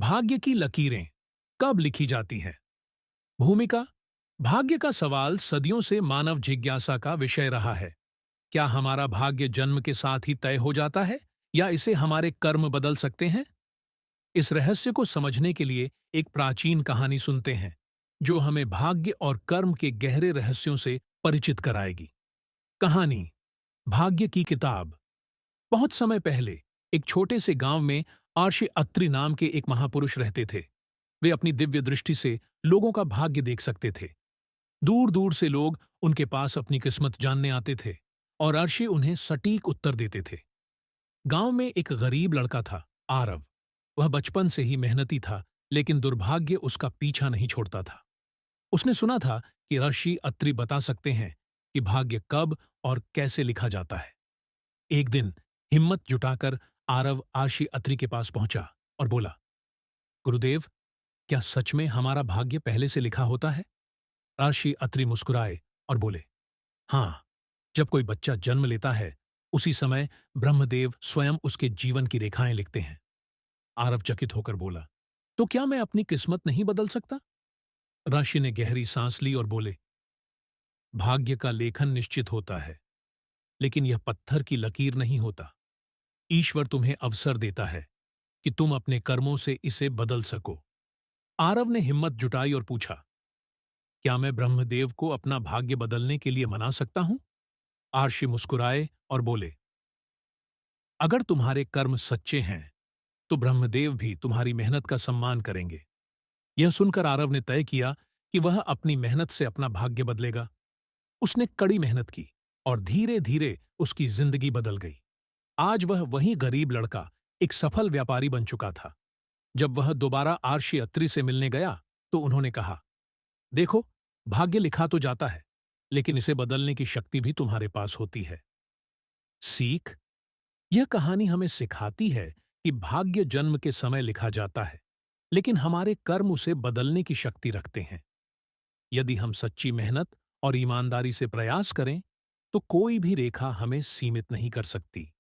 भाग्य की लकीरें कब लिखी जाती हैं? भूमिका। भाग्य का सवाल सदियों से मानव जिज्ञासा का विषय रहा है। क्या हमारा भाग्य जन्म के साथ ही तय हो जाता है या इसे हमारे कर्म बदल सकते हैं? इस रहस्य को समझने के लिए एक प्राचीन कहानी सुनते हैं, जो हमें भाग्य और कर्म के गहरे रहस्यों से परिचित कराएगी। कहानी, भाग्य की किताब। बहुत समय पहले एक छोटे से गांव में आर्षि अत्रि नाम के एक महापुरुष रहते थे। वे अपनी दिव्य दृष्टि से लोगों का भाग्य देख सकते थे। दूर दूर से लोग उनके पास अपनी किस्मत जानने आते थे और अर्शी उन्हें सटीक उत्तर देते थे। गांव में एक गरीब लड़का था, आरव। वह बचपन से ही मेहनती था, लेकिन दुर्भाग्य उसका पीछा नहीं छोड़ता था। उसने सुना था कि ऋषि अत्रि बता सकते हैं कि भाग्य कब और कैसे लिखा जाता है। एक दिन हिम्मत जुटाकर आरव आर्षि अत्रि के पास पहुंचा और बोला, गुरुदेव, क्या सच में हमारा भाग्य पहले से लिखा होता है? राशि अत्रि मुस्कुराए और बोले, हाँ, जब कोई बच्चा जन्म लेता है, उसी समय ब्रह्मदेव स्वयं उसके जीवन की रेखाएं लिखते हैं। आरव चकित होकर बोला, तो क्या मैं अपनी किस्मत नहीं बदल सकता? राशि ने गहरी सांस ली और बोले, भाग्य का लेखन निश्चित होता है, लेकिन यह पत्थर की लकीर नहीं होता। ईश्वर तुम्हें अवसर देता है कि तुम अपने कर्मों से इसे बदल सको। आरव ने हिम्मत जुटाई और पूछा, क्या मैं ब्रह्मदेव को अपना भाग्य बदलने के लिए मना सकता हूं? आर्षि मुस्कुराए और बोले, अगर तुम्हारे कर्म सच्चे हैं तो ब्रह्मदेव भी तुम्हारी मेहनत का सम्मान करेंगे। यह सुनकर आरव ने तय किया कि वह अपनी मेहनत से अपना भाग्य बदलेगा। उसने कड़ी मेहनत की और धीरे धीरे उसकी जिंदगी बदल गई। आज वह वही गरीब लड़का एक सफल व्यापारी बन चुका था। जब वह दोबारा आर्षि अत्रि से मिलने गया तो उन्होंने कहा, देखो, भाग्य लिखा तो जाता है, लेकिन इसे बदलने की शक्ति भी तुम्हारे पास होती है। सीख। यह कहानी हमें सिखाती है कि भाग्य जन्म के समय लिखा जाता है, लेकिन हमारे कर्म उसे बदलने की शक्ति रखते हैं। यदि हम सच्ची मेहनत और ईमानदारी से प्रयास करें, तो कोई भी रेखा हमें सीमित नहीं कर सकती।